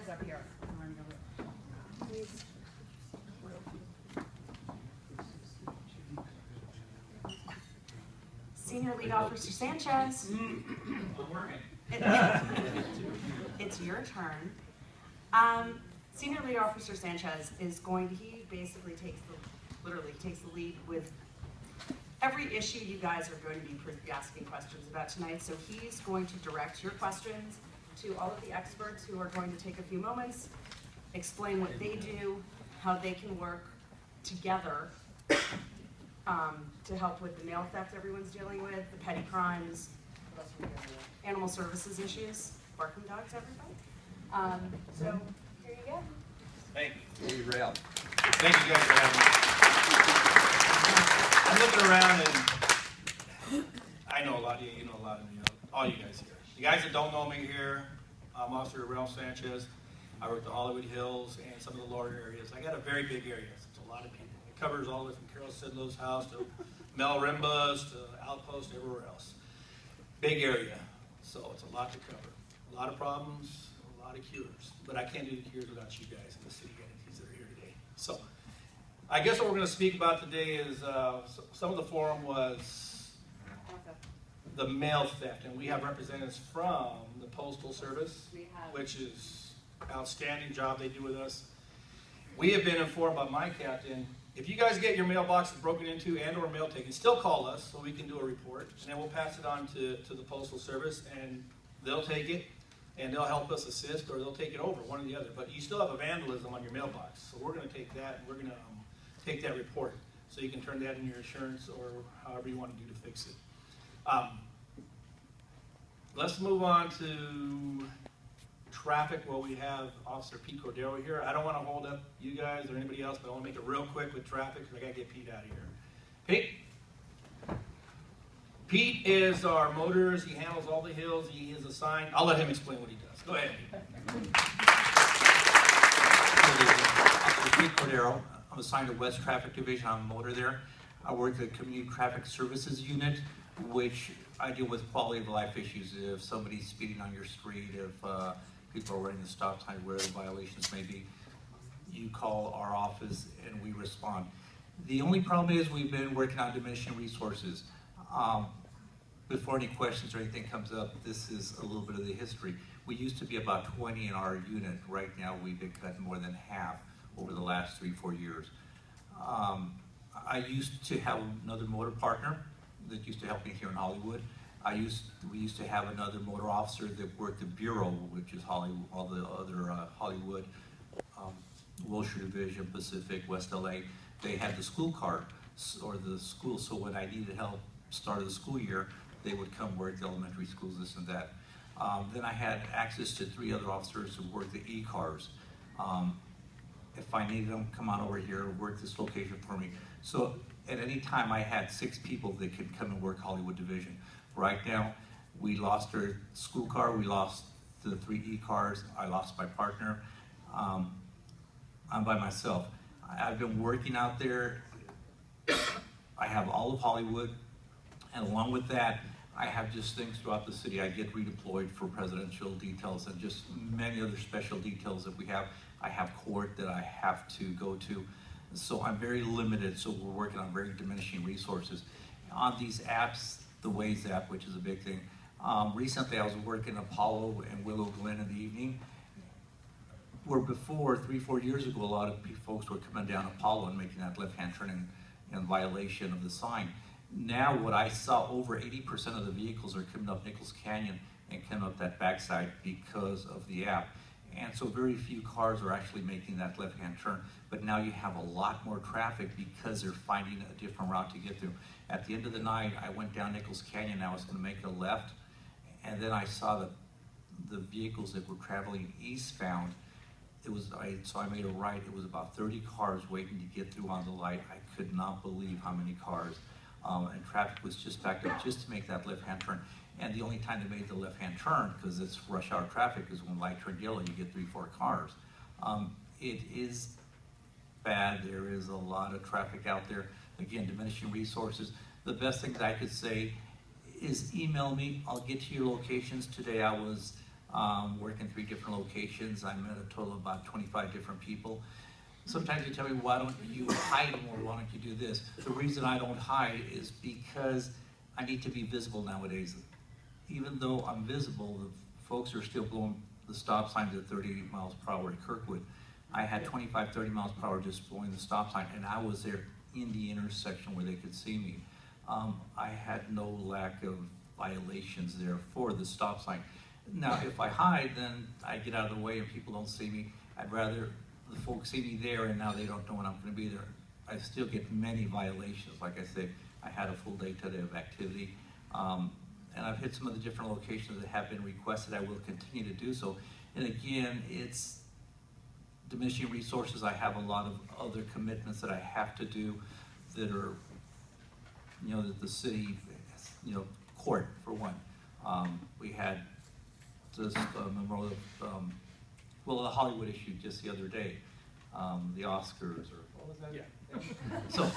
chairs up here. Senior Lead Officer Sanchez. It's your turn. Senior Lead Officer Sanchez is going to, he basically literally takes the lead with every issue you guys are going to be asking questions about tonight. So he's going to direct your questions to all of the experts who are going to take a few moments, explain what they do, how they can work together to help with the mail theft everyone's dealing with, the petty crimes, animal services issues, barking dogs, everybody. So here you go. Thank you. Hey, Rail. Thank you guys for having me. I'm looking around and I know a lot of you, you know a lot of me, all you guys here. The guys that don't know me here, I'm Officer Laurel Sanchez. I work the Hollywood Hills and some of the lower areas. I got a very big area. It's a lot of people. It covers all the way from Carol Sidlow's house to Mel Rimba's to Outpost, everywhere else. Big area, so it's a lot to cover. A lot of problems, a lot of cures. But I can't do the cures without you guys and the city entities that are here today. So I guess what we're going to speak about today is some of the forum was the mail theft, and we have representatives from the Postal Service, which is outstanding job they do with us. We have been informed by my captain, if you guys get your mailboxes broken into and or mail taken, still call us so we can do a report, and then we'll pass it on to the Postal Service, and they'll take it, and they'll help us assist, or they'll take it over, one or the other. But you still have a vandalism on your mailbox, so we're going to take that, and we're going to take that report, so you can turn that in your insurance or however you want to do to fix it. Let's move on to traffic. Well, we have Officer Pete Cordero here. I don't want to hold up you guys or anybody else, but I want to make it real quick with traffic because I got to get Pete out of here. Pete is our motorist. He handles all the hills. He is assigned. I'll let him explain what he does. Go ahead. Officer Pete Cordero. I'm assigned to West Traffic Division. I'm a motor there. I work the Community Traffic Services Unit, which I deal with quality of life issues. If somebody's speeding on your street, if people are running the stop sign, where the violations may be, you call our office and we respond. The only problem is we've been working on diminishing resources. Before any questions or anything comes up, this is a little bit of the history. We used to be about 20 in our unit. Right now we've been cut more than half over the last 3-4 years. I used to have another motor partner that used to help me here in Hollywood. We used to have another motor officer that worked the Bureau, which is Hollywood, all the other Hollywood, Wilshire Division, Pacific, West LA. They had the school card, or the school, so when I needed help start of the school year, they would come work the elementary schools, this and that. Then I had access to 3 other officers who worked the e-cars. If I needed them, come on over here, work this location for me. So at any time I had 6 people that could come and work Hollywood Division. Right now, we lost our school car, we lost the 3 e-cars, I lost my partner. I'm by myself. I've been working out there. I have all of Hollywood, and along with that, I have just things throughout the city. I get redeployed for presidential details and just many other special details that we have. I have court that I have to go to. So I'm very limited, so we're working on very diminishing resources. On these apps, the Waze app, which is a big thing. Recently I was working Apollo and Willow Glen in the evening, where before, 3-4 years ago, a lot of folks were coming down Apollo and making that left-hand turn in violation of the sign. Now what I saw, over 80% of the vehicles are coming up Nichols Canyon and coming up that backside because of the app. And so very few cars are actually making that left-hand turn. But now you have a lot more traffic because they're finding a different route to get through. At the end of the night, I went down Nichols Canyon. I was going to make a left, and then I saw the vehicles that were traveling eastbound. So I made a right. It was about 30 cars waiting to get through on the light. I could not believe how many cars. And traffic was just backed up just to make that left-hand turn. And the only time they made the left-hand turn, because it's rush hour traffic, is when light turned yellow, you get 3-4 cars. It is bad. There is a lot of traffic out there. Again, diminishing resources. The best thing that I could say is email me. I'll get to your locations. Today I was work in 3 different locations. I met a total of about 25 different people. Sometimes you tell me, why don't you hide more? Why don't you do this? The reason I don't hide is because I need to be visible nowadays. Even though I'm visible, the folks are still blowing the stop signs at 30 miles per hour at Kirkwood. I had 25, 30 miles per hour just blowing the stop sign, and I was there in the intersection where they could see me. I had no lack of violations there for the stop sign. Now, if I hide, then I get out of the way and people don't see me. I'd rather the folks see me there and now they don't know when I'm going to be there. I still get many violations. Like I said, I had a full day today of activity. And I've hit some of the different locations that have been requested. I will continue to do so. And again, it's diminishing resources. I have a lot of other commitments that I have to do that are, that the city, court for one. We had this memorial, the Hollywood issue just the other day, the Oscars, or what was that? Yeah. So,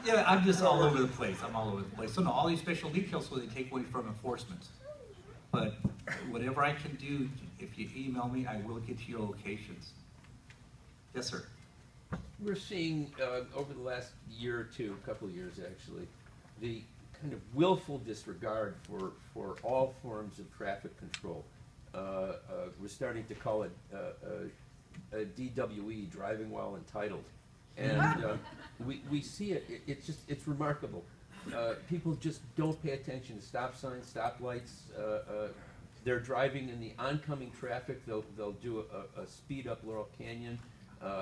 yeah, I'm just all over the place. I'm all over the place. So no, all these special details so they take away from enforcement. But whatever I can do, if you email me, I will get to your locations. Yes, sir. We're seeing over the last year or two, a couple of years actually, the kind of willful disregard for all forms of traffic control. We're starting to call it a DWE, driving while entitled. And we see it, it's remarkable. People just don't pay attention to stop signs, stoplights. They're driving in the oncoming traffic. They'll do a speed up Laurel Canyon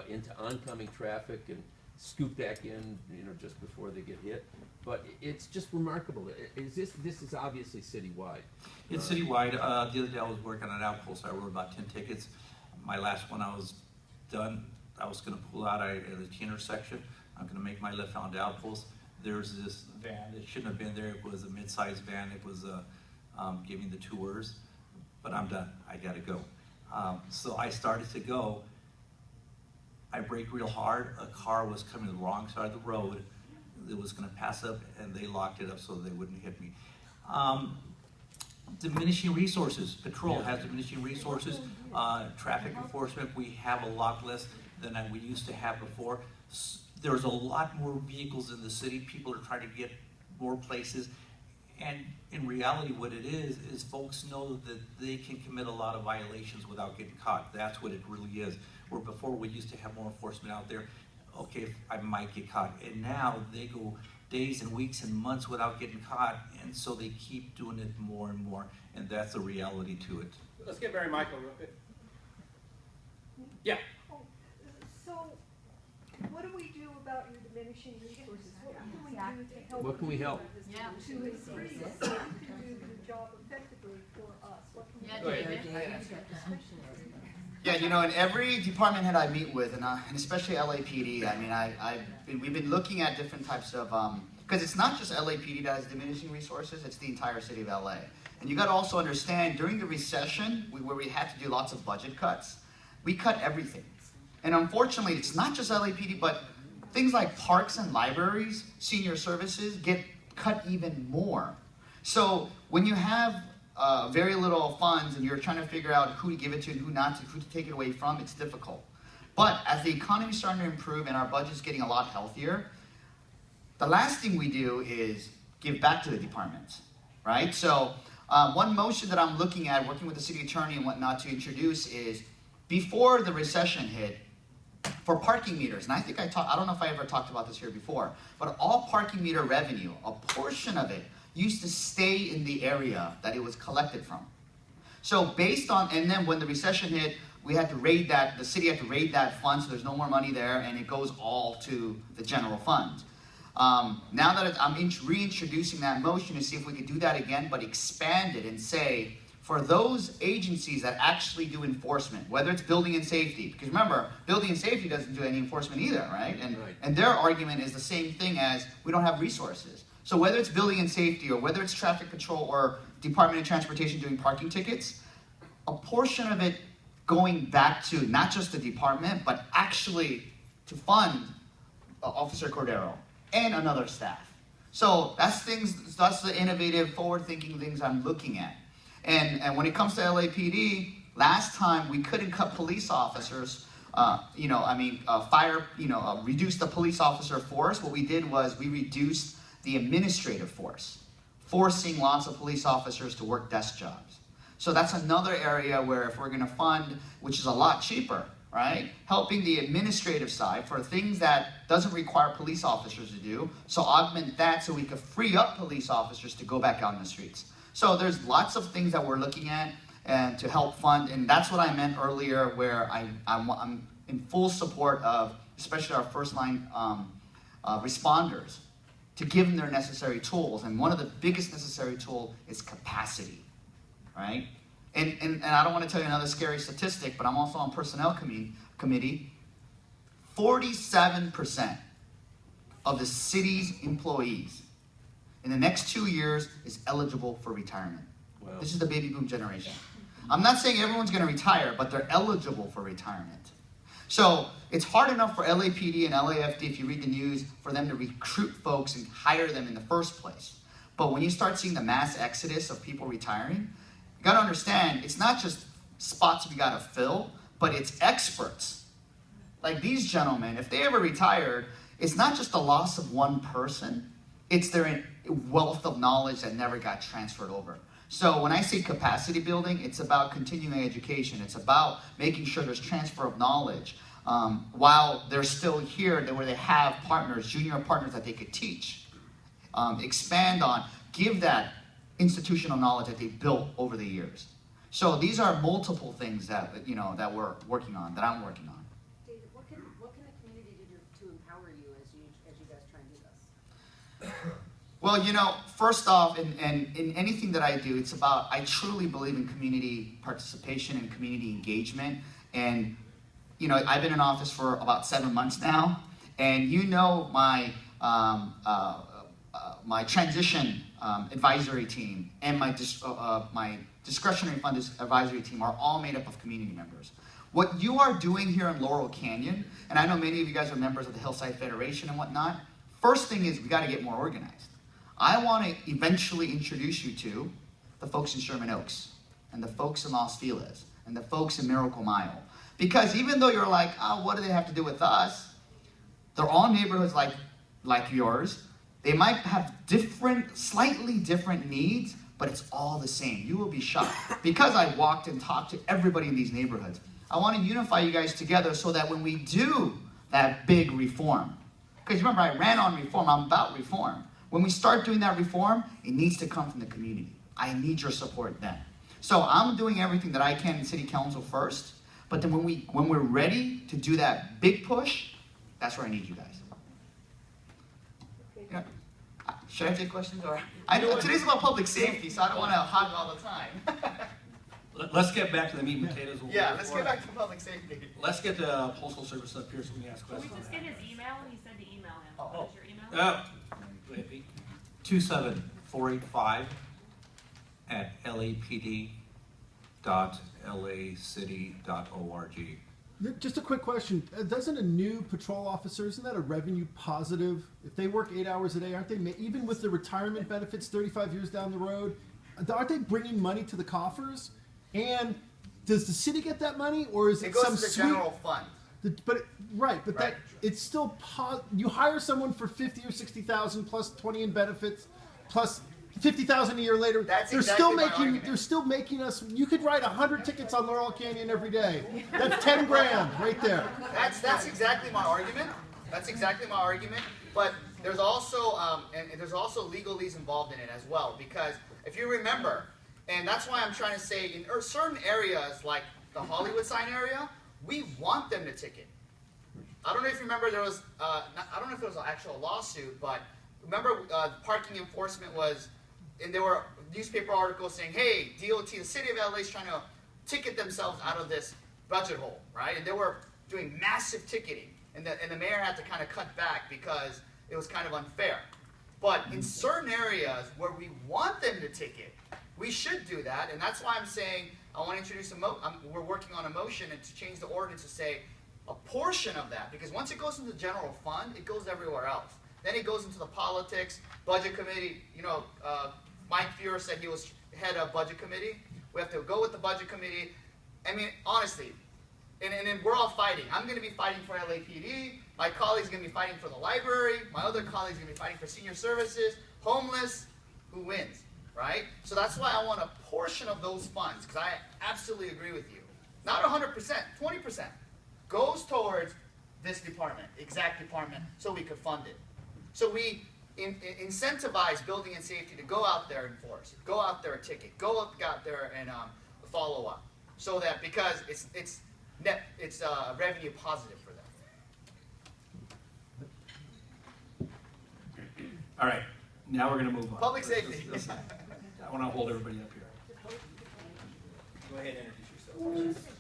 into oncoming traffic and scoot back in, just before they get hit. But it's just remarkable. This is obviously citywide. It's citywide. The other day I was working on outposts. I wrote about 10 tickets. My last one I was done. I was going to pull out at the T intersection. I'm going to make my left onto outpost. There's this van that shouldn't have been there. It was a mid-sized van. It was giving the tours. But I'm done. I got to go. So I started to go. I braked real hard. A car was coming the wrong side of the road. It was going to pass up, and they locked it up so they wouldn't hit me. Diminishing resources. Patrol has diminishing resources. Traffic enforcement, we have a lot less than we used to have before. There's a lot more vehicles in the city. People are trying to get more places. And in reality, what it is folks know that they can commit a lot of violations without getting caught. That's what it really is. Where before we used to have more enforcement out there. Okay, I might get caught. And now they go days and weeks and months without getting caught. And so they keep doing it more and more. And that's the reality to it. Let's get Barry Michael real quick. Yeah. So, what do we do about your diminishing resources? What can we do to help? What can we help? To increase so you can do the job effectively for us? What can we do? Yeah, and every department head I meet with, and especially LAPD, we've been looking at different types of, because it's not just LAPD that has diminishing resources, it's the entire city of LA. And you got to also understand, during the recession, where we had to do lots of budget cuts, we cut everything. And unfortunately, it's not just LAPD, but things like parks and libraries, senior services, get cut even more. So when you have very little funds and you're trying to figure out who to give it to and who not to, who to take it away from, it's difficult. But as the economy's starting to improve and our budget's getting a lot healthier, the last thing we do is give back to the departments, right? So one motion that I'm looking at, working with the city attorney and whatnot, to introduce is, before the recession hit, for parking meters, and I think I don't know if I ever talked about this here before, but all parking meter revenue, a portion of it, used to stay in the area that it was collected from. So based on, and then when the recession hit, we had to raid that, the city had to raid that fund, so there's no more money there, and it goes all to the general fund. Now that I'm reintroducing that motion to see if we could do that again, but expand it and say, for those agencies that actually do enforcement, whether it's building and safety, because remember, building and safety doesn't do any enforcement either, right? And their argument is the same thing as, we don't have resources. So whether it's building and safety, or whether it's traffic control, or Department of Transportation doing parking tickets, a portion of it going back to not just the department, but actually to fund Officer Cordero and another staff. So that's the innovative, forward-thinking things I'm looking at. And when it comes to LAPD, last time we couldn't cut police officers, reduce the police officer force. What we did was we reduced the administrative force, forcing lots of police officers to work desk jobs. So that's another area where if we're going to fund, which is a lot cheaper, right? Helping the administrative side for things that doesn't require police officers to do. So augment that so we could free up police officers to go back out in the streets. So there's lots of things that we're looking at and to help fund. And that's what I meant earlier where I'm in full support of, especially our first line responders, to give them their necessary tools. And one of the biggest necessary tool is capacity. Right? And I don't want to tell you another scary statistic, but I'm also on personnel committee. 47% of the city's employees in the next 2 years is eligible for retirement. Wow. This is the baby boom generation. I'm not saying everyone's going to retire, but they're eligible for retirement. So it's hard enough for LAPD and LAFD, if you read the news, for them to recruit folks and hire them in the first place. But when you start seeing the mass exodus of people retiring, you got to understand, it's not just spots we got to fill, but it's experts. Like these gentlemen, if they ever retired, it's not just the loss of one person, it's their wealth of knowledge that never got transferred over. So when I say capacity building, it's about continuing education. It's about making sure there's transfer of knowledge while they're still here, where they have partners, junior partners that they could teach, expand on, give that institutional knowledge that they built over the years. So these are multiple things that that we're working on, that I'm working on. David, what can the community do to empower you as you guys try and do this? Well, first off, in anything that I do, it's about, I truly believe in community participation and community engagement. And, I've been in office for about 7 months now, and my transition advisory team and my discretionary fund advisory team are all made up of community members. What you are doing here in Laurel Canyon, and I know many of you guys are members of the Hillside Federation and whatnot, first thing is we got to get more organized. I want to eventually introduce you to the folks in Sherman Oaks and the folks in Los Feliz and the folks in Miracle Mile. Because even though you're like, oh, what do they have to do with us? They're all neighborhoods like yours. They might have slightly different needs, but it's all the same. You will be shocked. Because I walked and talked to everybody in these neighborhoods, I want to unify you guys together so that when we do that big reform, because remember, I ran on reform, I'm about reform. When we start doing that reform, it needs to come from the community. I need your support then. So I'm doing everything that I can in City Council first, but then when we're ready to do that big push, that's where I need you guys. Yeah. Should I take questions? Or today's about public safety, so I don't want to hog all the time. Let's get back to the meat and potatoes. Yeah, let's get back to public safety. Let's get the Postal Service up here so we can ask Can we questions. just get his email? He said to email him. What is your email? Go ahead, Pete. 27485 at lapd.lacity.org. Just a quick question. Doesn't a new patrol officer, isn't that a revenue positive? If they work 8 hours a day, aren't they, even with the retirement benefits 35 years down the road, aren't they bringing money to the coffers? And does the city get that money, or is it goes some to the sweet, general fund. Right. That it's still you hire someone for 50 or 60,000 plus 20 in benefits, plus 50,000 a year later. They're still making us. You could write 100 tickets on Laurel Canyon every day. That's 10 grand right there. That's exactly my argument. But there's also there's also legalese involved in it as well, because if you remember, and that's why I'm trying to say in certain areas like the Hollywood sign area, we want them to ticket. I don't know if you remember, there was I don't know if it was an actual lawsuit, but remember parking enforcement was, and there were newspaper articles saying, hey, DOT, the city of LA is trying to ticket themselves out of this budget hole, right? And they were doing massive ticketing, and the mayor had to kind of cut back because it was kind of unfair. But in certain areas where we want them to ticket, we should do that, and that's why I'm saying I want to introduce we're working on a motion and to change the ordinance to say a portion of that, because once it goes into the general fund, it goes everywhere else. Then it goes into the politics, budget committee. Mike Fuhrer said he was head of budget committee. We have to go with the budget committee. I mean, honestly, and then we're all fighting. I'm going to be fighting for LAPD. My colleagues are going to be fighting for the library. My other colleagues are going to be fighting for senior services, homeless. Who wins, right? So that's why I want a portion of those funds, because I absolutely agree with you. Not 100%, 20% goes towards this department, exact department, so we could fund it. So we incentivize building and safety to go out there and enforce, go out there and ticket, go out there and follow up, so that because it's revenue positive for them. All right, now we're going to move on. Public safety. I want to hold everybody up here. Go ahead and introduce yourself.